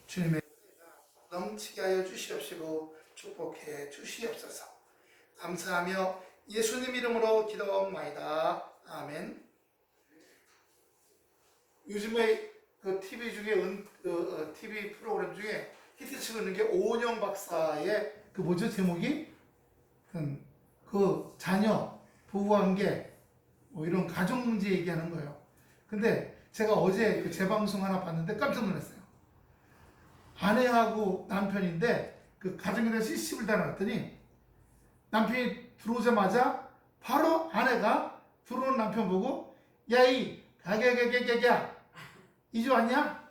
주님의 넘치게 하여 주시옵시고 축복해 주시옵소서. 감사하며 예수님 이름으로 기도하옵나이다. 아멘. 요즘에 그 TV 중에 TV 프로그램 중에 히트치고 있는 게 오은영 박사의 그 뭐죠 제목이 그 자녀 부부관계 뭐 이런 가족 문제 얘기하는 거예요. 근데 제가 어제 그 재방송 하나 봤는데 깜짝 놀랐어요. 아내하고 남편인데 그 가정에다 CCTV를 달아놨더니 남편이 들어오자마자 바로 아내가 들어오는 남편 보고 야이 가게게게게야 이제 왔냐?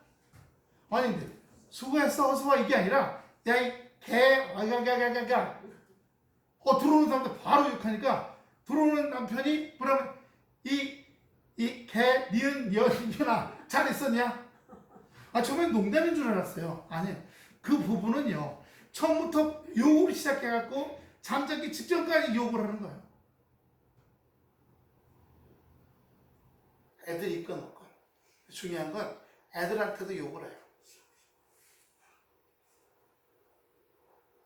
아닌데 수고했어 어서와 이게 아니라 야이 개 가게게게게 들어오는 사람들 바로 욕하니까 들어오는 남편이 뭐라면 이 개 니은 여인아 잘 있었냐? 처음엔 농담인 줄 알았어요. 아니에요. 그 부분은요 처음부터 욕을 시작해갖고 잠자기 직전까지 욕을 하는 거예요. 애들이 있건 없건 중요한 건 애들한테도 욕을 해요.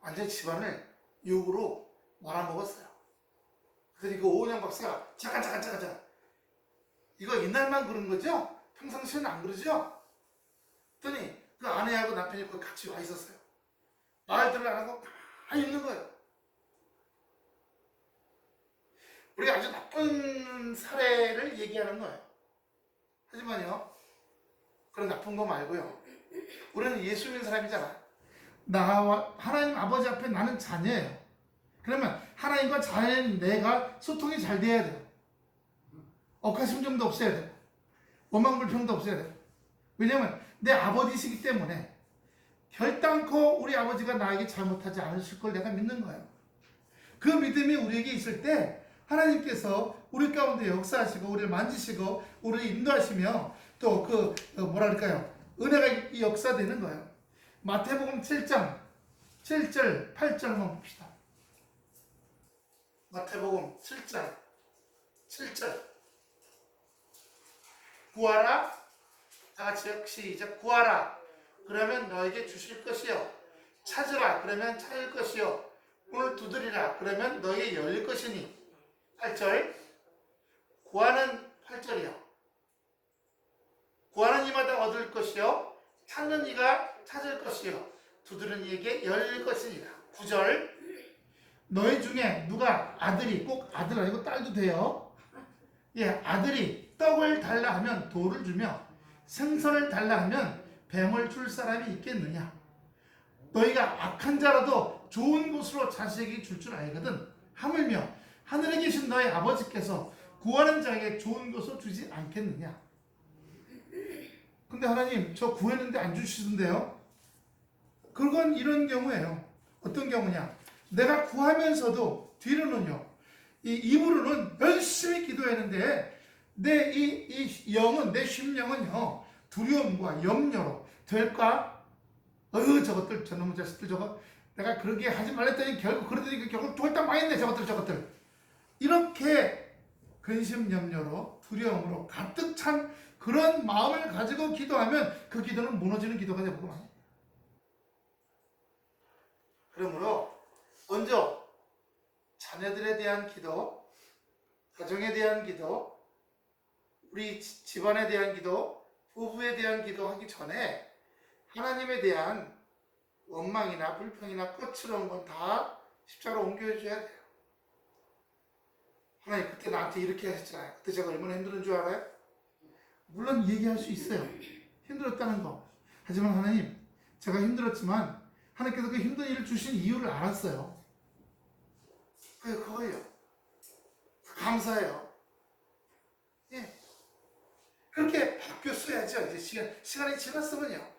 완전 집안을 욕으로 말아먹었어요. 그래서 그 오은영 박사가 잠깐 이거 옛날만 그런 거죠? 평상시에는 안 그러죠? 그랬더니 그 아내하고 남편이 거기 같이 와 있었어요. 말들을 안 하고 가만히 있는 거예요. 우리가 아주 나쁜 사례를 얘기하는 거예요. 하지만요 그런 나쁜 거 말고요 우리는 예수 믿는 사람이잖아. 나와 하나님 아버지 앞에 나는 자녀예요. 그러면 하나님과 자녀인 내가 소통이 잘 돼야 돼요. 억하심정도 없어야 돼요. 원망불평도 없어야 돼요. 왜냐하면 내 아버지시기 때문에 결단코 우리 아버지가 나에게 잘못하지 않으실 걸 내가 믿는 거예요. 그 믿음이 우리에게 있을 때 하나님께서 우리 가운데 역사하시고 우리를 만지시고 우리를 인도하시며 또 뭐랄까요 은혜가 역사되는 거예요. 마태복음 7장 7절 8절 한번 봅시다. 마태복음 7장 7절 구하라 다 같이 시작. 구하라 그러면 너에게 주실 것이요 찾으라 그러면 찾을 것이요 문을 두드리라 그러면 너에게 열릴 것이니 8절 구하는 8절이요 구하는 이마다 얻을 것이요 찾는 이가 찾을 것이요 두드리는 이에게 열릴 것이니라. 9절 너희 중에 누가 아들이 꼭 아들 아니고 딸도 돼요. 아들이 떡을 달라 하면 돌을 주며 생선을 달라 하면 뱀을 줄 사람이 있겠느냐. 너희가 악한 자라도 좋은 곳으로 자식에게 줄 줄 알거든. 하물며 하늘에 계신 너희 아버지께서 구하는 자에게 좋은 것을 주지 않겠느냐. 근데 하나님 저 구했는데 안 주시던데요. 그건 이런 경우예요. 어떤 경우냐. 내가 구하면서도 뒤로는요 이 입으로는 열심히 기도했는데 내 이 영은 내 심령은요 두려움과 염려로 될까? 저것들 저놈의 자식들 저거 내가 그러게 하지 말랬더니 결국 그러더니 결국 쫄딱 망했네 저것들 이렇게 근심 염려로 두려움으로 가득 찬 그런 마음을 가지고 기도하면 그 기도는 무너지는 기도가 되고 그러므로 먼저 자녀들에 대한 기도, 가정에 대한 기도, 우리 집안에 대한 기도, 부부에 대한 기도하기 전에 하나님에 대한 원망이나 불평이나 끝으로 건 다 십자가로 옮겨줘야 돼요. 하나님 그때 나한테 이렇게 하셨잖아요. 그때 제가 얼마나 힘든 줄 알아요? 물론 얘기할 수 있어요. 힘들었다는 거. 하지만 하나님 제가 힘들었지만 하나님께서 그 힘든 일을 주신 이유를 알았어요. 그거예요. 감사해요. 그렇게 바뀌었어야죠. 이제 시간이 지났으면요.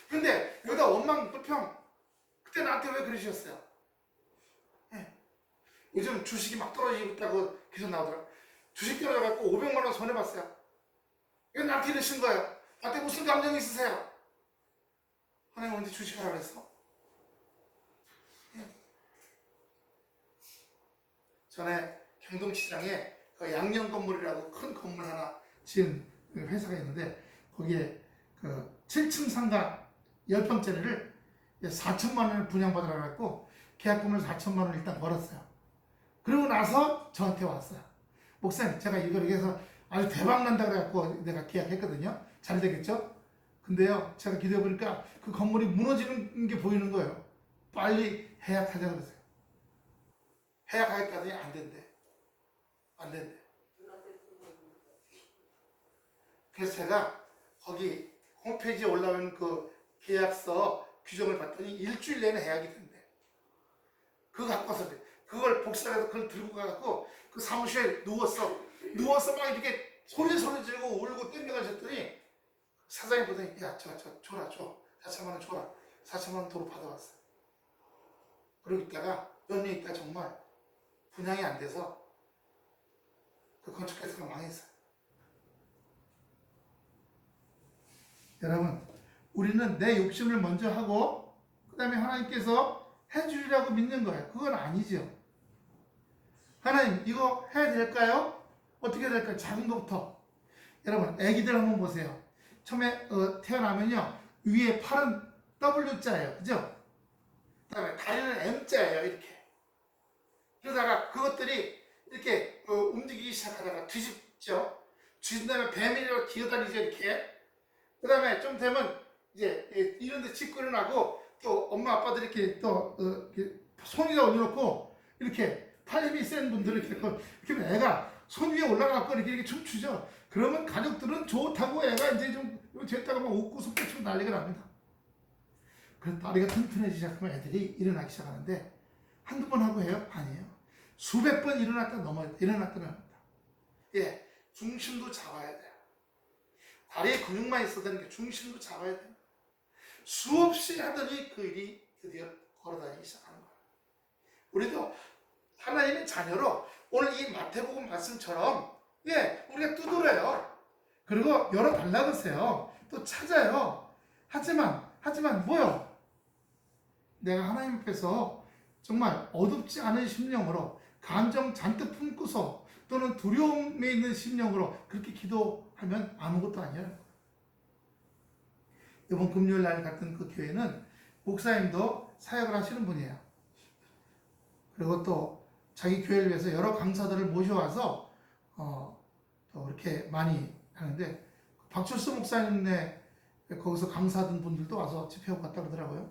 근데 여기다 원망, 불평. 그때 나한테 왜 그러셨어요? 요즘 주식이 막 떨어지고 있다고 계속 나오더라고요. 주식 떨어져갖고 500만 원 손해봤어요. 왜 나한테 이러신 거예요? 나한테 무슨 감정이 있으세요? 하나님 언제 주식하라고 그랬어? 전에 경동시장에 그 양념 건물이라고 큰 건물 하나 지은 회사가 있는데 거기에 그 7층 상가 10평짜리를 4천만 원을 분양받으라 그랬고 계약금을 4천만 원을 일단 걸었어요. 그러고 나서 저한테 왔어요. 목사님, 제가 이걸 해서 아주 대박 난다 그래갖고 내가 계약했거든요. 잘 되겠죠? 근데요, 제가 기도해 보니까 그 건물이 무너지는 게 보이는 거예요. 빨리 해약하자 그러세요. 해약하겠다더니 안 된대. 안 된대. 그래서 제가 거기 홈페이지에 올라오는 그 계약서 규정을 봤더니 일주일 내내 해약이 된대. 그거 갖고 와서 그걸 복사해서 그걸 들고 가갖고 그 사무실에 누워서 막 이렇게 소리 지르고 울고 땡겨가셨더니 사장님 보더니 야, 저 줘라. 4천만 원 줘라. 4천만 원 도로 받아왔어. 그러고 있다가 몇 년 있다 정말 분양이 안 돼서 그 건축회사가 망했어요. 여러분, 우리는 내 욕심을 먼저 하고 그 다음에 하나님께서 해주리라고 믿는 거예요. 그건 아니죠. 하나님, 이거 해야 될까요? 어떻게 해야 될까요? 작은 것부터. 여러분, 애기들 한번 보세요. 처음에 태어나면요, 위에 팔은 W자예요. 그죠? 그 다음에 다리는 M자예요. 이렇게. 그러다가 그것들이 이렇게 움직이기 시작하다가 뒤집죠. 뒤진 다음에 뱀이라고 기어다니죠. 이렇게. 그 다음에 좀 되면 이제 이런 데 짚고 일어나고 또 엄마 아빠들이 이렇게 또 이렇게 손에다 올려놓고 이렇게 팔 힘이 센 분들은 이렇게 애가 손 위에 올라가고 이렇게 춤추죠. 그러면 가족들은 좋다고 애가 이제 좀 됐다가 막 웃고 손뼉치고 난리가 납니다. 그래서 다리가 튼튼해지기 시작하면 애들이 일어나기 시작하는데 한두 번 하고 해요? 아니에요. 수백 번 일어났다 넘어집니다. 예, 중심도 잡아야 돼요. 다리에 근육만 있어야 되는 게 중심도 잡아야 돼요. 수없이 하더니 그 일이 드디어 걸어다니기 시작하는 거예요. 우리도 하나님의 자녀로 오늘 이 마태복음 말씀처럼 예, 우리가 두드려요. 그리고 열어달라고 하세요. 또 찾아요. 하지만 뭐요? 내가 하나님 앞에서 정말 어둡지 않은 심령으로 감정 잔뜩 품고서 또는 두려움에 있는 심령으로 그렇게 기도하면 아무것도 아니에요. 이번 금요일 날 갔던 그 교회는 목사님도 사역을 하시는 분이에요. 그리고 또 자기 교회를 위해서 여러 강사들을 모셔와서 또 이렇게 많이 하는데 박철수 목사님네 거기서 강사하던 분들도 와서 집회하고 갔다 그러더라고요.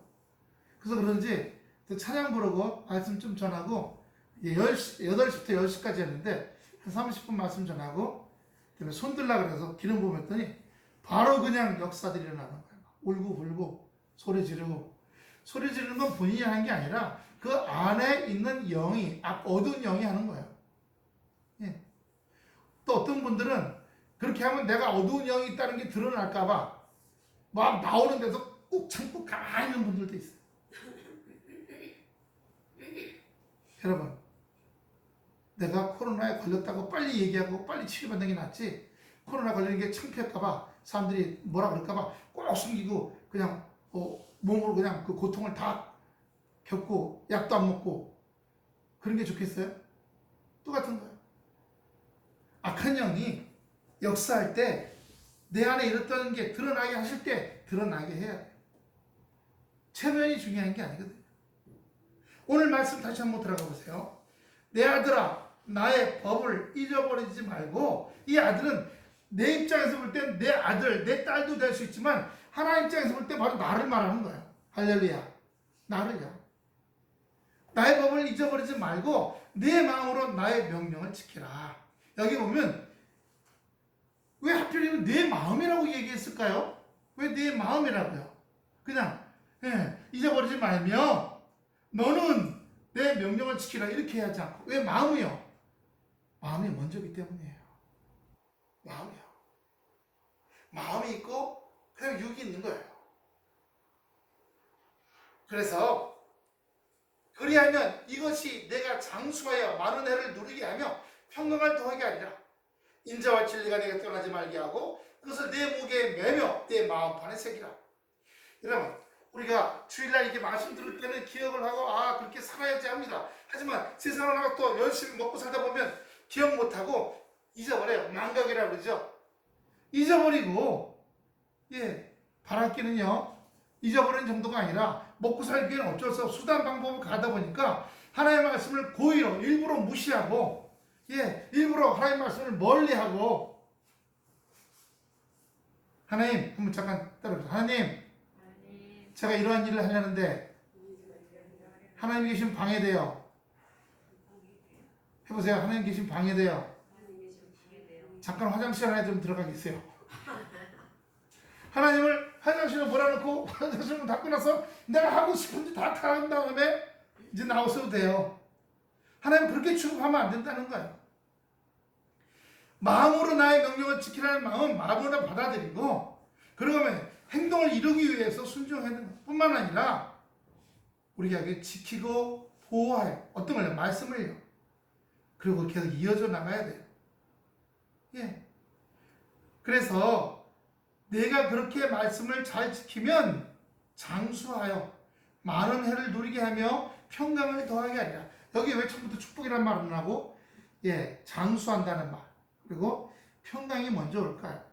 그래서 그런지 찬양 부르고 말씀 좀 전하고 8시부터 10시까지 했는데 한 30분 말씀 전하고 그다음에 손 들라 그래서 기름 부었더니 바로 그냥 역사들이 일어나는 거예요. 울고 불고 소리 지르는 건 본인이 하는 게 아니라 그 안에 있는 영이 어두운 영이 하는 거예요. 예. 또 어떤 분들은 그렇게 하면 내가 어두운 영이 있다는 게 드러날까봐 막 나오는 데서 꾹 참고 가만히 있는 분들도 있어요. 여러분, 내가 코로나에 걸렸다고 빨리 얘기하고 빨리 치료받는 게 낫지 코로나 걸리는 게 창피할까봐 사람들이 뭐라 그럴까봐 꼭 숨기고 그냥 몸으로 그냥 그 고통을 다 겪고 약도 안 먹고 그런 게 좋겠어요? 똑같은 거예요. 악한 영이 역사할 때 내 안에 이랬던 게 드러나게 하실 때 드러나게 해야 돼요. 체면이 중요한 게 아니거든요. 오늘 말씀 다시 한번 들어가 보세요. 내 아들아, 나의 법을 잊어버리지 말고. 이 아들은 내 입장에서 볼 때 내 아들, 내 딸도 될 수 있지만 하나님 입장에서 볼 때 바로 나를 말하는 거예요. 할렐루야. 나를요. 나의 법을 잊어버리지 말고 내 마음으로 나의 명령을 지키라. 여기 보면 왜 하필이면 내 마음이라고 얘기했을까요? 왜 내 마음이라고요? 그냥 잊어버리지 말며 너는 내 명령을 지키라 이렇게 하지 않고 왜 마음이요? 마음이 먼저기 때문이에요. 마음이요. 마음이 있고 그냥 육이 있는 거예요. 그래서 그리하면 이것이 내가 장수하여 많은 해를 누리게 하며 평강을 더하게 하리라. 인자와 진리가 내게 떠나지 말게 하고 그것을 내 목에 매며 내 마음판에 새기라. 여러분, 우리가 주일날 이렇게 말씀 들을 때는 기억을 하고 그렇게 살아야지 합니다. 하지만 세상을 하고 또 열심히 먹고 살다 보면 기억 못하고 잊어버려요. 망각이라고 그러죠. 잊어버리고 바람기는요 잊어버린 정도가 아니라 먹고 살기에는 어쩔 수 없어 수단 방법을 가다 보니까 하나님의 말씀을 고의로 일부러 무시하고 일부러 하나님의 말씀을 멀리하고 하나님 한번 잠깐 따라해보세요. 하나님 제가 이러한 일을 하려는데 하나님 계신 방해돼요. 해보세요. 하나님 계신 방해돼요. 잠깐 화장실 안에 좀 들어가 계세요. 하나님을 화장실에 몰아놓고 화장실을 닫고 나서 내가 하고 싶은지 다 한 다음에 이제 나오셔도 돼요. 하나님 그렇게 취급하면 안 된다는 거예요. 마음으로 나의 명령을 지키라는 마음은 마음으로 받아들이고 그러면 행동을 이루기 위해서 순종해야 되는 것 뿐만 아니라 우리가 지키고 보호해요. 어떤 걸요? 말씀을요. 그리고 계속 이어져 나가야 돼요. 그래서 내가 그렇게 말씀을 잘 지키면 장수하여 많은 해를 누리게 하며 평강을 더하게 하리라. 여기 왜 처음부터 축복이라는 말을 안 하고 장수한다는 말 그리고 평강이 먼저 올까요?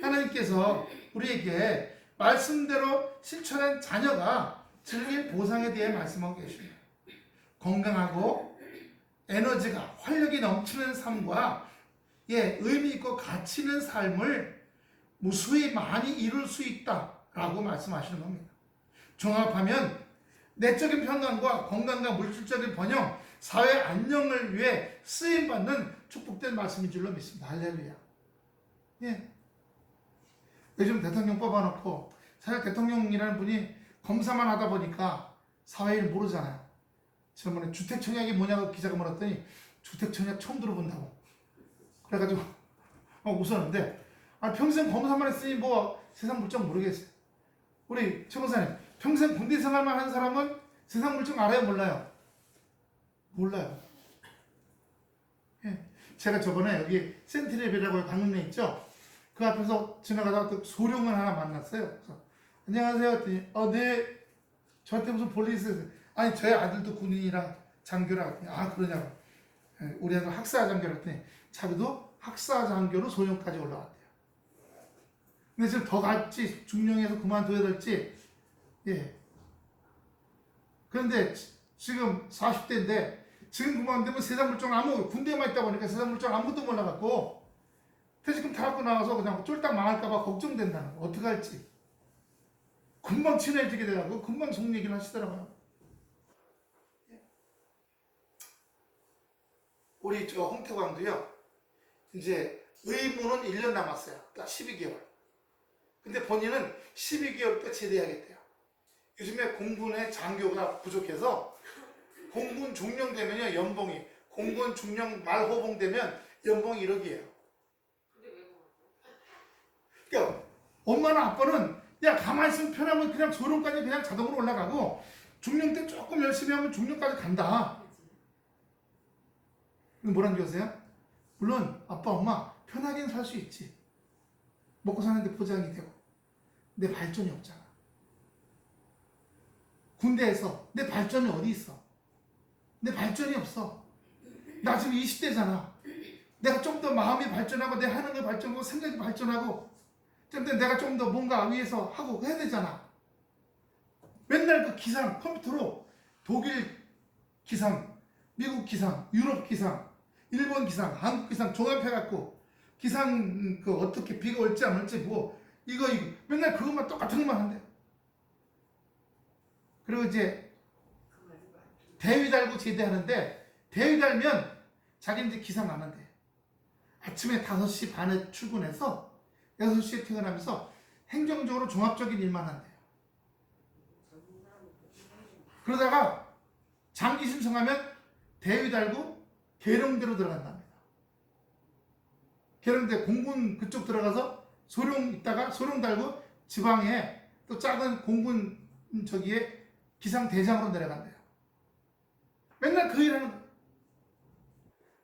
하나님께서 우리에게 말씀대로 실천한 자녀가 즐길 보상에 대해 말씀하고 계십니다. 건강하고 에너지가 활력이 넘치는 삶과 의미 있고 가치 있는 삶을 무수히 많이 이룰 수 있다라고 말씀하시는 겁니다. 종합하면 내적인 평강과 건강과 물질적인 번영, 사회 안녕을 위해 쓰임받는 축복된 말씀인 줄로 믿습니다. 할렐루야. 요즘 대통령 뽑아놓고 사실 대통령이라는 분이 검사만 하다 보니까 사회일 모르잖아요. 지난번에 주택청약이 뭐냐고 기자가 물었더니 주택청약 처음 들어본다고. 그래가지고 웃었는데 평생 검사만 했으니 뭐 세상 물정 모르겠어요. 우리 최 목사님 평생 군대 생활만 한 사람은 세상 물정 알아요 몰라요? 몰라요. 제가 저번에 여기 센트레비라고 강릉에 있죠. 그 앞에서 지나가다가 또 소령을 하나 만났어요. 그래서 안녕하세요 했더니 네 저한테 무슨 볼일 있어요? 아니 저희 아들도 군인이라 장교라 했더니 그러냐고. 우리 아들 학사 장교라 했더니 자기도 학사 장교로 소령까지 올라왔대요. 근데 지금 더 갈지 중령에서 그만둬야 될지 그런데 지금 40대인데 지금 그만두면 세상 물정 군대만 있다 보니까 세상 물정 아무것도 몰라갖고 퇴직금 다 갖고 나와서 그냥 쫄딱 망할까봐 걱정된다는 거. 어떻게 할지. 금방 친해지게 돼가지고 금방 속 얘기를 하시더라고요. 우리 홍태광도요. 이제 의무는 1년 남았어요. 딱 12개월. 근데 본인은 12개월 때 제대하겠대요. 요즘에 공군의 장교가 부족해서 공군 중령 되면요 연봉이 공군 중령 말호봉 되면 연봉이 1억이에요. 그러니까 엄마는 아빠는 가만히 있으면 편하면 그냥 소령까지 그냥 자동으로 올라가고 중령 때 조금 열심히 하면 중령까지 간다. 뭐라는 줄 아세요? 물론 아빠 엄마 편하게는 살 수 있지. 먹고 사는데 보장이 되고 내 발전이 없잖아. 군대에서 내 발전이 어디 있어? 내 발전이 없어. 나 지금 20대잖아. 내가 좀 더 마음이 발전하고 내 하는 게 발전하고 생각이 발전하고 좀 더 내가 좀 더 뭔가 위해서 하고 해야 되잖아. 맨날 그 기상 컴퓨터로 독일 기상, 미국 기상, 유럽 기상, 일본 기상, 한국 기상 종합해갖고 기상 어떻게 비가 올지 안 올지 뭐 이거 맨날 그것만 똑같은 것만 한대요. 그리고 이제 대위 달고 제대하는데 대위 달면 자기는 이제 기상 안 한대. 아침에 5시 반에 출근해서 6시에 퇴근하면서 행정적으로 종합적인 일만 한대요. 그러다가 장기 신청하면 대위 달고 계룡대로 들어간답니다. 계룡대 공군 그쪽 들어가서 소령 있다가 소령 달고 지방에 또 작은 공군 저기에 기상대장으로 내려간대요. 맨날 그 일하는 거예요.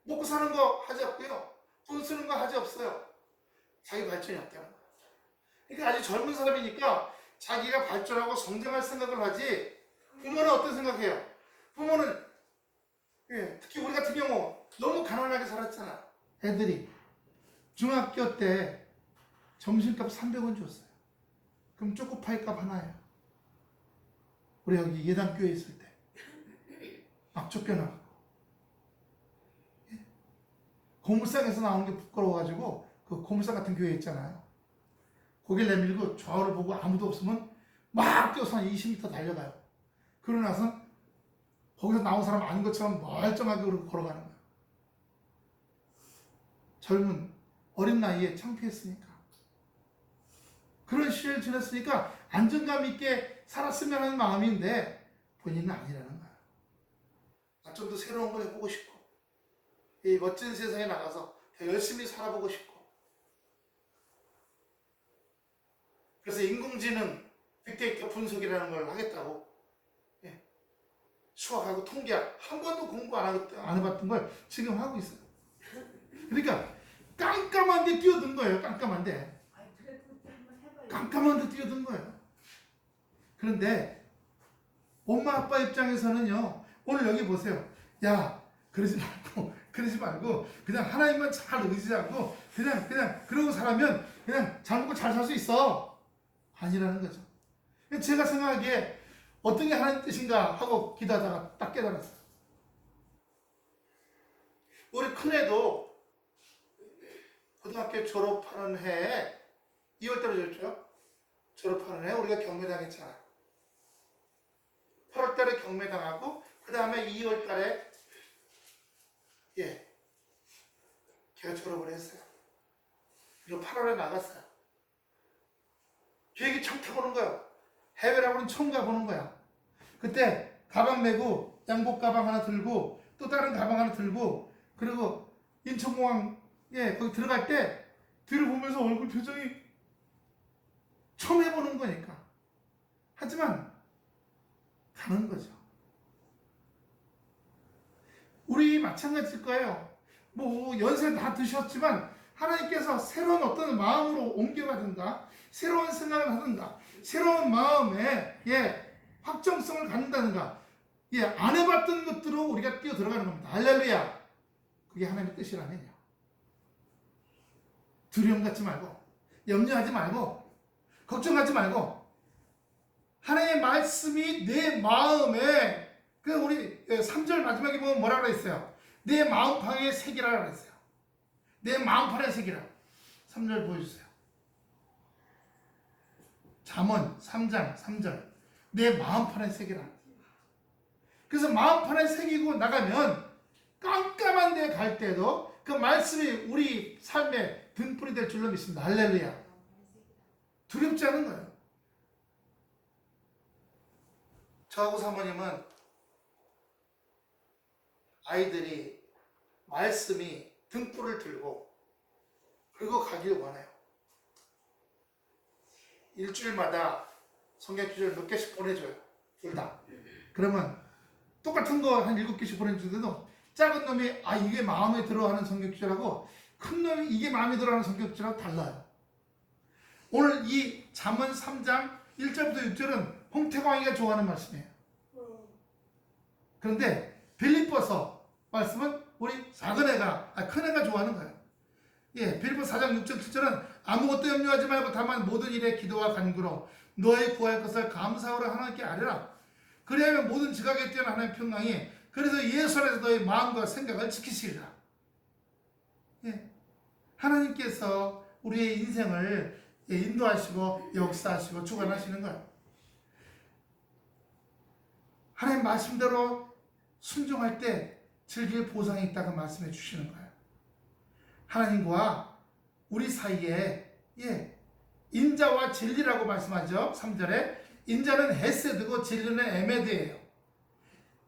먹고 사는 거 하지 없고요. 돈 쓰는 거 하지 없어요. 자기 발전이 없다는 거예요. 그러니까 아직 젊은 사람이니까 자기가 발전하고 성장할 생각을 하지 부모는 어떤 생각해요? 부모는 특히 우리 같은 경우 너무 가난하게 살았잖아. 애들이 중학교 때 점심값 300원 줬어요. 그럼 초코파이 값 하나예요. 우리 여기 예당교회 있을 때 막 쫓겨나고 고물상에서 나오는 게 부끄러워가지고 그 고물상 같은 교회 있잖아요. 거길 내밀고 좌우를 보고 아무도 없으면 막 뛰어서 한 20m 달려가요. 그러고 나서 거기서 나온 사람 아닌 것처럼 멀쩡하게 걸어가는 거예요. 젊은 어린 나이에 창피했으니까. 그런 시절을 지냈으니까 안정감 있게 살았으면 하는 마음인데 본인은 아니라는 거야. 좀 더 새로운 걸 해보고 싶고 이 멋진 세상에 나가서 더 열심히 살아보고 싶고 그래서 인공지능 빅데이터 분석이라는 걸 하겠다고 수학하고 통계학 한 번도 공부 안 해봤던 걸 지금 하고 있어요. 그러니까 깜깜한 데 뛰어든 거예요. 깜깜한 데 뛰어든 거예요. 그런데 엄마 아빠 입장에서는요, 오늘 여기 보세요. 야, 그러지 말고 그냥 하나님만 잘 의지하고 그냥 그러고 살면 그냥 잘 먹고 잘 살 수 있어. 아니라는 거죠. 제가 생각하기에 어떤 게 하나님 뜻인가 하고 기도하다가 딱 깨달았어요. 우리 큰애도 고등학교 졸업하는 해에 2월달에 줬죠. 졸업하는 해 우리가 경매당했잖아. 8월달에 경매당하고 그 다음에 2월달에 걔가 졸업을 했어요. 그리고 8월에 나갔어요. 비행기 처음 타보는 거야. 해외라고는 처음 가보는 거야. 그때 가방 메고 양복 가방 하나 들고 또 다른 가방 하나 들고 그리고 인천공항에 거기 들어갈 때 뒤를 보면서 얼굴 표정이 처음 해보는 거니까. 하지만 가는 거죠. 우리 마찬가지일 거예요. 뭐 연세 다 드셨지만 하나님께서 새로운 어떤 마음으로 옮겨가든가 새로운 생각을 하든가 새로운 마음에 확정성을 갖는다든가 안 해봤던 것들로 우리가 뛰어 들어가는 겁니다. 할렐루야. 그게 하나님의 뜻이라면요. 두려움 갖지 말고 염려하지 말고 걱정하지 말고 하나님의 말씀이 내 마음에 우리 3절 마지막에 보면 뭐라고 그랬어요? 내 마음판에 새기라 그랬어요. 내 마음판에 새기라. 3절 보여주세요. 잠언 3장 3절 내 마음판에 새기라. 그래서 마음판에 새기고 나가면 깜깜한 데 갈 때도 그 말씀이 우리 삶의 등불이 될 줄로 믿습니다. 할렐루야. 두렵지 않은 거예요. 저하고 사모님은 아이들이 말씀이 등불을 들고 그리고 가길 원해요. 일주일마다 성경 구절 몇 개씩 보내줘요. 둘 다. 그러면 똑같은 거 한 7개씩 보내주는데도 작은 놈이 이게 마음에 들어하는 성경 구절하고 큰 놈이 이게 마음에 들어하는 성경 구절하고 달라요. 오늘 이 잠언 3장 1절부터 6절은 홍태광이가 좋아하는 말씀이에요. 그런데 빌립보서 말씀은 우리 작은 애가, 큰 애가 좋아하는 거예요. 빌립보서 4장 6절 7절은 아무것도 염려하지 말고 다만 모든 일에 기도와 간구로 너의 구할 것을 감사하라 하나님께 아뢰라. 그리하면 모든 지각에 뛰어난 하나님의 평강이 그래서 예수 안에서 너의 마음과 생각을 지키시리라. 하나님께서 우리의 인생을 인도하시고 역사하시고 주관하시는 거예요. 하나님 말씀대로 순종할 때 즐길 보상이 있다고 말씀해 주시는 거예요. 하나님과 우리 사이에 인자와 진리라고 말씀하죠. 3절에 인자는 헤세드고 진리는 에메드예요.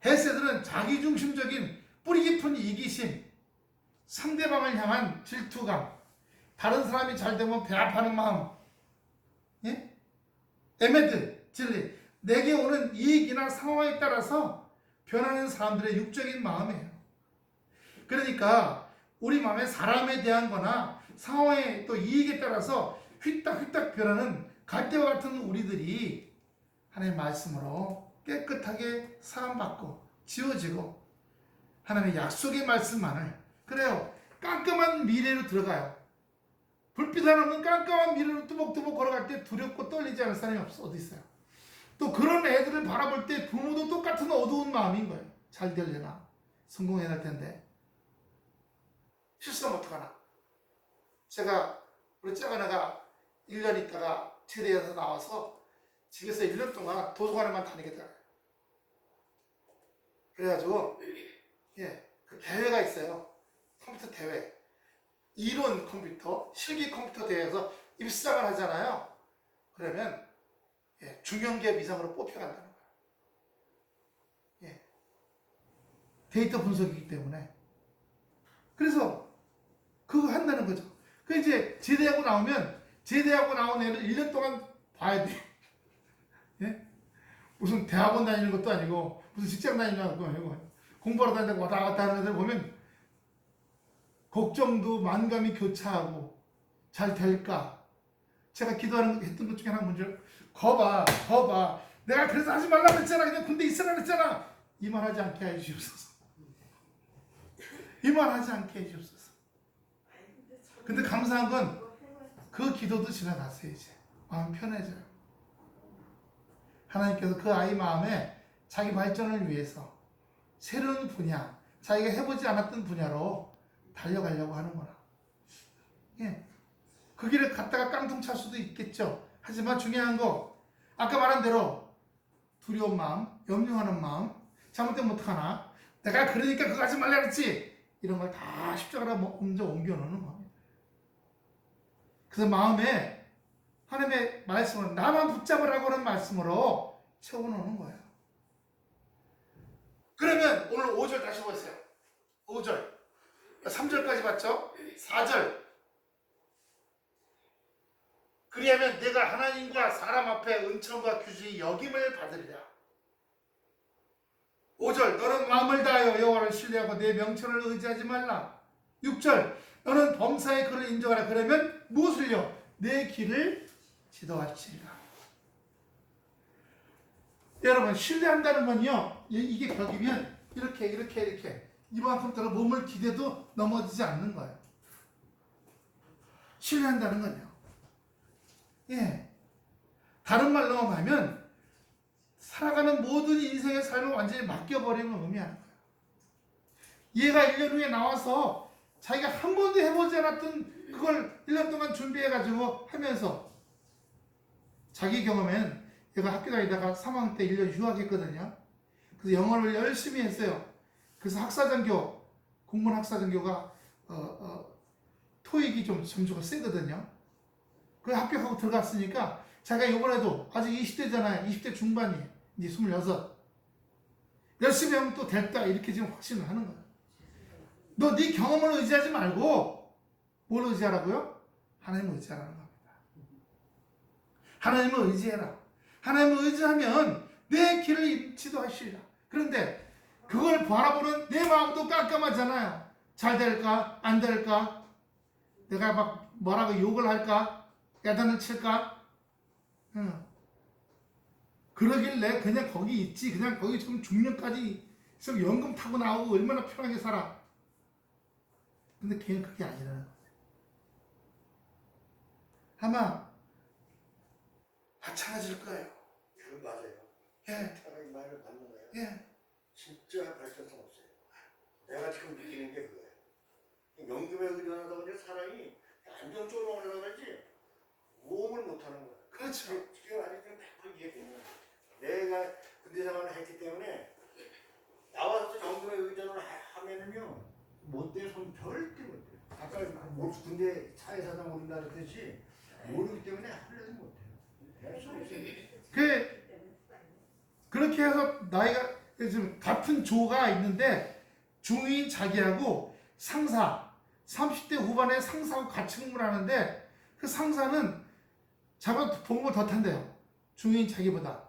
헤세드는 자기중심적인 뿌리 깊은 이기심, 상대방을 향한 질투감, 다른 사람이 잘 되면 배합하는 마음. 에메드, 진리. 내게 오는 이익이나 상황에 따라서 변하는 사람들의 육적인 마음이에요. 그러니까 우리 마음에 사람에 대한 거나 상황의 또 이익에 따라서 휘딱휘딱 변하는 갈대와 같은 우리들이 하나님의 말씀으로 깨끗하게 사함받고 지워지고 하나님의 약속의 말씀만을 그래요. 깜깜한 미래로 들어가요. 불빛 하나 없는 깜깜한 미래로 뚜벅뚜벅 걸어갈 때 두렵고 떨리지 않을 사람이 어디 있어요? 또 그런 애들을 바라볼 때 부모도 똑같은 어두운 마음인 거예요. 잘 되려나? 성공해야 할 텐데. 실수하면 어떡하나? 제가 우리 작은애가 1년 있다가 제대해서 나와서 집에서 1년 동안 도서관에만 다니게 돼요. 그래가지고 그 대회가 있어요. 컴퓨터 대회. 이론 컴퓨터, 실기 컴퓨터 대회에서 입시장을 하잖아요. 그러면 중견기업 이상으로 뽑혀간다는 거예요. 데이터 분석이기 때문에. 그래서 그거 한다는 거죠. 그 이제 제대하고 나오면 제대하고 나온 애를 1년 동안 봐야 돼. 무슨 대학원 다니는 것도 아니고 무슨 직장 다니는 것도 아니고 공부하러 다니다가 왔다 갔다 하는 애들 보면 걱정도 만감이 교차하고 잘 될까? 제가 기도하는 했던 것 중에 하나 문제 거봐 내가 그래서 하지 말라고 했잖아. 그냥 군대 있으라 그랬잖아. 이 말 하지 않게 해주시옵소서. 이 말 하지 않게 해주시옵소서. 근데 감사한 건 그 기도도 지나갔어요. 이제 마음 편해져요. 하나님께서 그 아이 마음에 자기 발전을 위해서 새로운 분야, 자기가 해보지 않았던 분야로 달려가려고 하는구나. 그 길을 갔다가 깡통 찰 수도 있겠죠. 하지만 중요한 거, 아까 말한 대로 두려운 마음, 염려하는 마음, 잘못되면 어떡하나? 내가 그러니까 그거 하지 말라 그랬지. 이런 걸 다 십자가로 먼저 옮겨놓는 겁니다. 그래서 마음에 하나님의 말씀을 나만 붙잡으라고 하는 말씀으로 채워놓는 거예요. 그러면 오늘 5절 다시 보세요. 5절. 3절까지 봤죠? 4절. 그리하면 내가 하나님과 사람 앞에 은총과 규준이 여김을 받으리라. 5절. 너는 마음을 다하여 여호와를 신뢰하고 내 명철을 의지하지 말라. 6절. 너는 범사의 그를 인정하라. 그러면 무엇을요? 내 길을 지도하시리라. 여러분 신뢰한다는 건요. 이게 벽이면 이렇게 이만큼 몸을 기대도 넘어지지 않는 거예요. 신뢰한다는 건요. 다른 말로 하면 살아가는 모든 인생의 삶을 완전히 맡겨버리는 의미하는 거예요. 얘가 1년 후에 나와서 자기가 한 번도 해보지 않았던 그걸 1년 동안 준비해가지고 하면서 자기 경험엔 얘가 학교 다니다가 3학년 때 1년 휴학했거든요. 그래서 영어를 열심히 했어요. 그래서 학사전교, 공무원 학사전교가 토익이 좀 점수가 세거든요. 그 합격하고 들어갔으니까 자기가 이번에도 아직 20대잖아요. 20대 중반이에요. 이제 26. 열심히 하면 또 됐다. 이렇게 지금 확신을 하는 거예요. 너 네 경험을 의지하지 말고 뭘 의지하라고요? 하나님을 의지하라는 겁니다. 하나님을 의지해라. 하나님을 의지하면 내 길을 지도하시리라. 그런데 그걸 바라보는 내 마음도 깜깜하잖아요. 잘 될까? 안 될까? 내가 막 뭐라고 욕을 할까? 야단을 칠까? 그러길래 그냥 거기 있지. 그냥 거기 지금 중년까지 연금 타고 나오고 얼마나 편하게 살아. 근데 걔는 그게 아니라는 거예요. 아마 마찬가지일 거예요. 그 맞아요. 차라리 말을 맞는 거예요. 진짜 발전성 없어요. 내가 지금 느끼는 게 그거예요. 연금에 의존하다 보니 사람이 안정적으로 하려고 하지 모험을 못하는 거예요. 그렇죠. 그게 완전히 100% 이해돼요. 내가 군대 생활을 했기 때문에 나와서 연금에 의존을 하면은요 못 돼요. 손 절대 못 돼요. 아까 뭐 군대 사회사상 모른다 그랬듯이 모르기 때문에 하려고 못 해요. 그렇게 해서 나이가 지금 같은 조가 있는데 중위인 자기하고 상사 30대 후반에 상사하고 같이 근무를 하는데 그 상사는 자기가 봉급을 더 탄대요. 중위인 자기보다.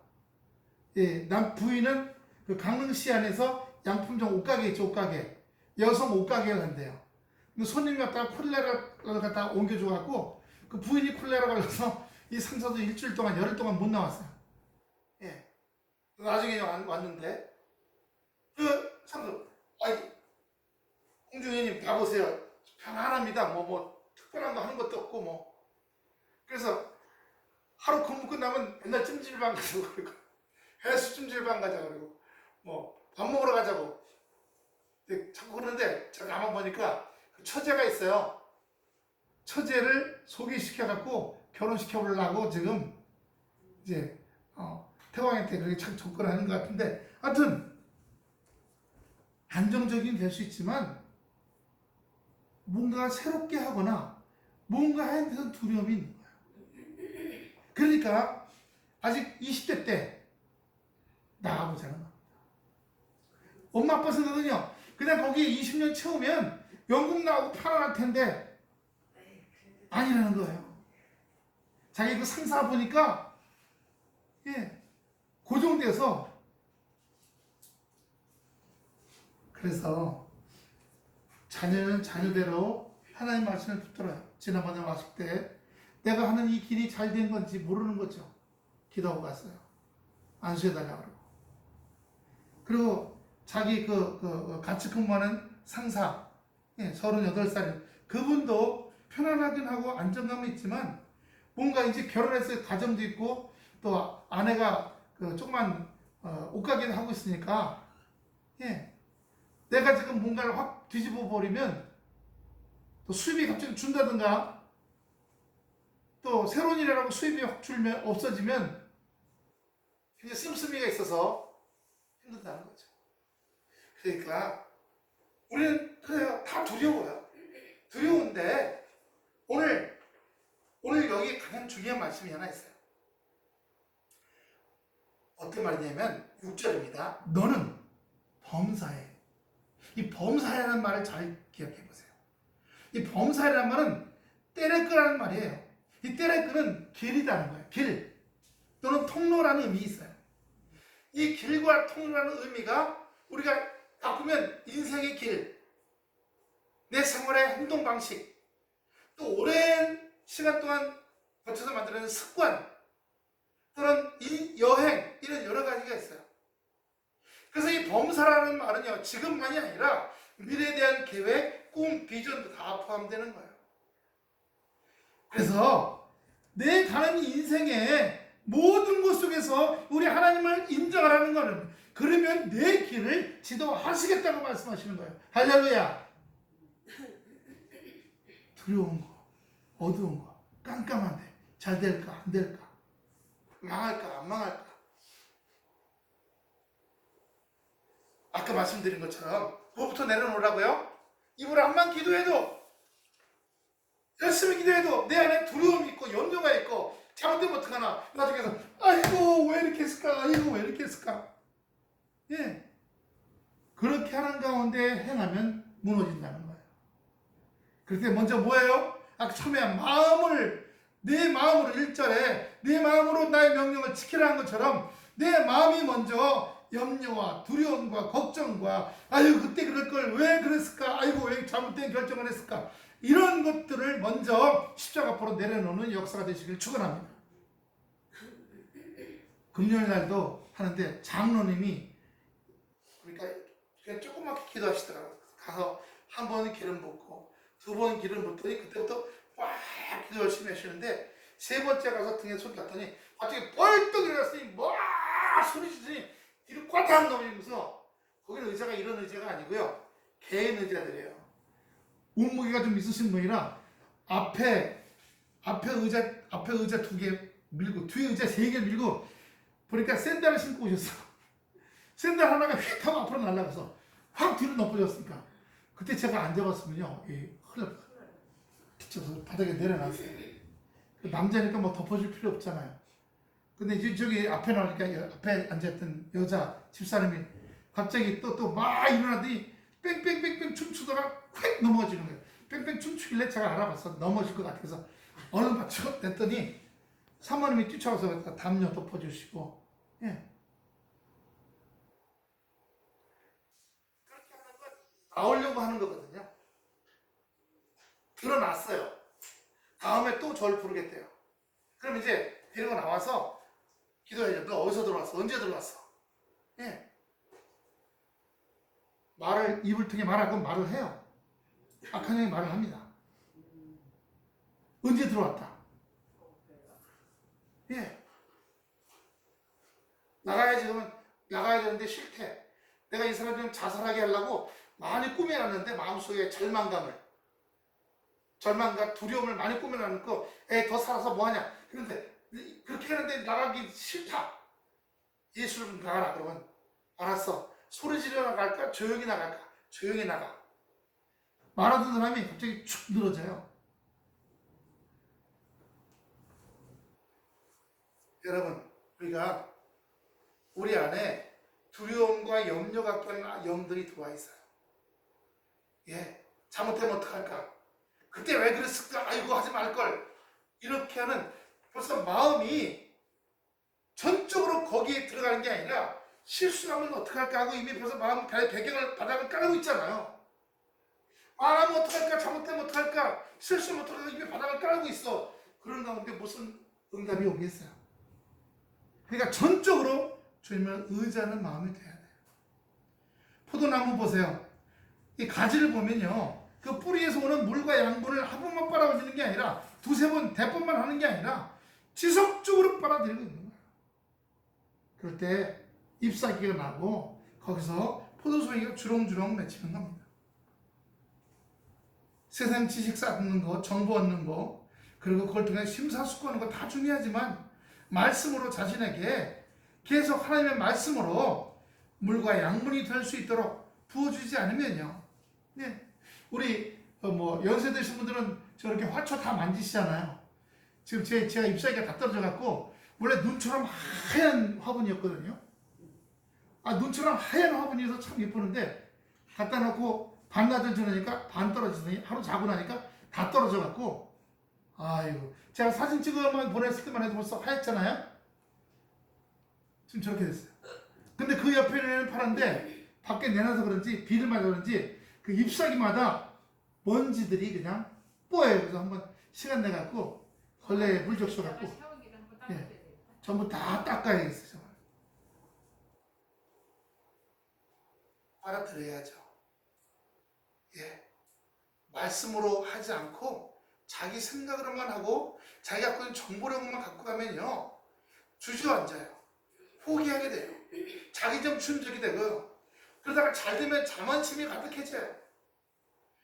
남 부인은 그 강릉시 안에서 양품점 옷가게 있죠. 옷가게. 여성 옷가게를 한대요. 근데 손님이 왔다가 콜레라를 갖다가 옮겨줘갖고 그 부인이 콜레라 걸려서 이 상사도 일주일 동안 열흘 동안 못 나왔어요. 나중에 왔는데 그 상사 홍중희님 가보세요. 편안합니다. 뭐 특별한 거 하는 것도 없고 뭐. 그래서 하루 근무 끝나면 맨날 찜질방 가자고 그러고 해수 찜질방 가자고 그러고 뭐 밥 먹으러 가자고. 근데 자꾸 그러는데 제가 가만 보니까 그 처제가 있어요. 처제를 소개시켜갖고 결혼시켜 보려고 지금 이제 태광한테 그렇게 참 접근하는 것 같은데, 하여튼 안정적인 될 수 있지만 뭔가 새롭게 하거나 뭔가 하는 데서 두려움이 있는 거예요. 그러니까 아직 20대 때 나가보자는 겁니다. 엄마 아빠 생각은요, 그냥 거기에 20년 채우면 연금 나오고 편안할 텐데 아니라는 거예요. 자기 그 상사 보니까 고정돼서. 그래서 자녀는 자녀대로 하나님 말씀을 붙들어요. 지난번에 왔을 때 내가 하는 이 길이 잘 된 건지 모르는 거죠. 기도하고 갔어요. 안수해달라고 그러고. 그리고 자기 같이 근무하는 상사, 38살, 그분도 편안하긴 하고 안정감이 있지만 뭔가 이제 결혼해서 가정도 있고 또 아내가 조그만 옷가게를 하고 있으니까 내가 지금 뭔가를 확 뒤집어 버리면 또 수입이 갑자기 준다든가 또 새로운 일이라고 수입이 확 줄면 없어지면 굉장히 씀씀이가 있어서 힘들다는 거죠. 그러니까 우리는 그래요. 다 두려워요. 두려운데 오늘 여기 가장 중요한 말씀이 하나 있어요. 어떤 말이냐면 6절입니다. 너는 범사해. 이 범사해라는 말을 잘 기억해 보세요. 이 범사해라는 말은 때레끄라는 말이에요. 이 때레끄는 길이라는 거예요. 길 또는 통로라는 의미 있어요. 이 길과 통로라는 의미가 우리가 바꾸면 인생의 길, 내 생활의 행동 방식, 또 오랜 시간 동안 거쳐서 만드는 습관 또는 이 여행, 이런 여러 가지가 있어요. 그래서 이 범사라는 말은요, 지금만이 아니라 미래에 대한 계획, 꿈, 비전도 다 포함되는 거예요. 그래서 내 가는 인생의 모든 것 속에서 우리 하나님을 인정하라는 거는, 그러면 내 길을 지도하시겠다고 말씀하시는 거예요. 할렐루야. 두려운 거, 어두운 거, 깜깜한데 잘 될까 안 될까, 망할까 안 망할까. 아까 말씀드린 것처럼 뭐부터 내려놓으라고요? 입으로 한번 기도해도, 열심히 기도해도 내 안에 두려움이 있고 염려가 있고 잘못되면 어떡하나, 나중에서 아이고 왜 이렇게 했을까, 아이고 왜 이렇게 했을까. 그렇게 하는 가운데 행하면 무너진다는 거예요. 그럴 때 먼저 뭐예요? 아까 처음에 내 마음으로 1절에 내 마음으로 나의 명령을 지키라는 것처럼 내 마음이 먼저 염려와 두려움과 걱정과 아유 그때 그럴 걸 왜 그랬을까, 아이고 왜 잘못된 결정을 했을까, 이런 것들을 먼저 십자가 앞으로 내려놓는 역사가 되시길 축원합니다. 금요일 날도 하는데 장로님이 그러니까 그냥 조그맣게 기도하시더라고요. 가서 한 번은 기름 붓고 두 번 기름 붓더니 그때부터 막 기도 열심히 하시는데, 세 번째 가서 등에 손 닿더니 갑자기 벌떡 일어났으니 막 소리 지르더니 뒤로 꽈당 넘으면서, 거기는 의자가 이런 의자가 아니고요, 개인 의자들이에요. 몸무게가 좀 있으신 분이라 앞에 의자 2개 밀고 뒤에 의자 3개 밀고, 보니까 샌들을 신고 오셨어. 샌들 하나가 휙 하고 앞으로 날아가서 확 뒤로 넘어졌으니까 그때 제가 앉아봤으면요, 뒤쳐서 바닥에 내려놨어요. 남자니까 뭐 덮어줄 필요 없잖아요. 근데 이제 저기 앞에 나오니까 앞에 앉아있던 여자 집사람이 갑자기 또 막 일어나더니 뺑뺑뺑뺑 춤추다가 휙 넘어지는 거예요. 뺑뺑 춤추길래 제가 알아봤어. 넘어질 것 같아서 얼른 맞춰 냈더니 사모님이 뛰쳐와서 담요 덮어주시고. 그렇게 하는 건 나오려고 하는 거거든요. 드러났어요. 다음에 또 저를 부르겠대요. 그럼 이제 데리고 나와서 기도해야죠. 너 어디서 들어왔어? 언제 들어왔어? 입을 통해 말하고 말을 해요. 악한 영이 말을 합니다. 언제 들어왔다? 예. 나가야지. 그러면 나가야 되는데 싫대. 내가 이 사람 좀 자살하게 하려고 많이 꾸며놨는데 마음속에 절망감, 두려움을 많이 꾸며놨고 더 살아서 뭐하냐. 그런데 그렇게 하는데 나가기 싫다. 예수를 나가라. 그러면 알았어. 소리 지르러 나갈까? 조용히 나갈까? 조용히 나가. 말하던 사람이 갑자기 축 늘어져요. 여러분, 우리가 우리 안에 두려움과 염려 갖고 하는 영들이 들어와 있어요. 예, 잘못하면 어떡할까? 그때 왜 그랬을까? 아이고 하지 말걸. 이렇게 하는 벌써 마음이 전적으로 거기에 들어가는 게 아니라 실수하면 어떡할까 하고 이미 벌써 마음 배경을 바닥을 깔고 있잖아요. 말하면 어떡할까? 잘못하면 어떡할까? 실수하면 어떡할까? 이미 바닥을 깔고 있어. 그런 가운데 무슨 응답이 오겠어요? 그러니까 전적으로 주님을 의지하는 마음이 돼야 돼요. 포도나무 보세요. 이 가지를 보면요, 그 뿌리에서 오는 물과 양분을 한 번만 빨아들이는 게 아니라 두세 번, 대번만 하는 게 아니라 지속적으로 빨아들이고 있는 거예요. 그럴 때 잎사귀가 나고 거기서 포도송이가 주렁주렁 맺히는 겁니다. 세상 지식 쌓는 거, 정보 얻는 거, 그리고 그걸 통해 심사숙고하는 거 다 중요하지만 말씀으로 자신에게 계속 하나님의 말씀으로 물과 양분이 될 수 있도록 부어주지 않으면요. 네. 우리 연세 드신 분들은 저렇게 화초 다 만지시잖아요. 지금 제가 잎사귀가 다 떨어져 갖고 원래 눈처럼 하얀 화분이었거든요. 눈처럼 하얀 화분이어서 참 예쁘는데 갖다 놓고 반나절 지나니까 반 떨어지더니 하루 자고 나니까 다 떨어져 갖고 아이고, 제가 사진 찍어만 보냈을 때만 해도 벌써 하얗잖아요. 지금 저렇게 됐어요. 근데 그 옆에는 파란데 밖에 내놔서 그런지 비를 맞아 그런지 그 잎사귀마다 먼지들이 그냥 뽀예요. 그래서 한번 시간 내갖고 걸레에 물 적셔갖고 전부 다 닦아야겠어요. 정말. 알아들어야죠. 예, 말씀으로 하지 않고 자기 생각으로만 하고 자기 갖고 있는 정보력만 갖고 가면요 주저앉아요. 포기하게 돼요. 자기점 충족이 되고요. 그러다가 잘 되면 자만심이 가득해져요.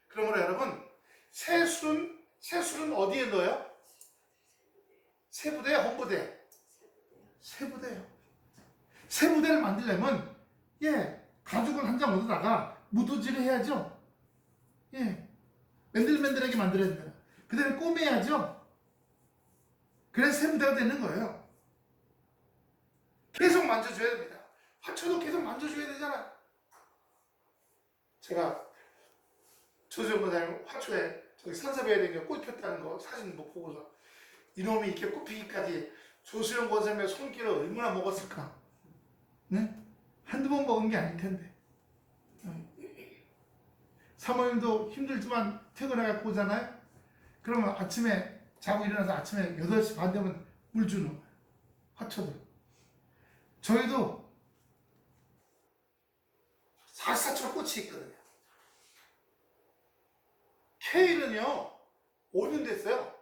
그러므로 여러분, 새술은 어디에 넣어요? 세부대, 헌부대? 세부대요. 세부대를 만들려면 가죽을 한 장 얻어다가 무드질을 해야죠. 맨들맨들하게 만들어야 됩니다. 그 다음에 꼬매야죠. 그래서 세부대가 되는 거예요. 계속 만져줘야 됩니다. 화초도 계속 만져줘야 되잖아. 제가 조수영 권사님 화초에 저기 산사배에 된 게 꽃 폈다는 거 사진 뭐 보고서 이놈이 이렇게 꽃피기까지 조수영 권사님의 손길을 얼마나 먹었을까? 네? 한두 번 먹은 게 아닐 텐데. 사모님도 힘들지만 퇴근해갖고 오잖아요? 그러면 아침에 자고 일어나서 아침에 8시 반 되면 물 주는 거예요. 화초들. 저희도 사사처럼 꽃이 있거든요. 케일은요 5년 됐어요.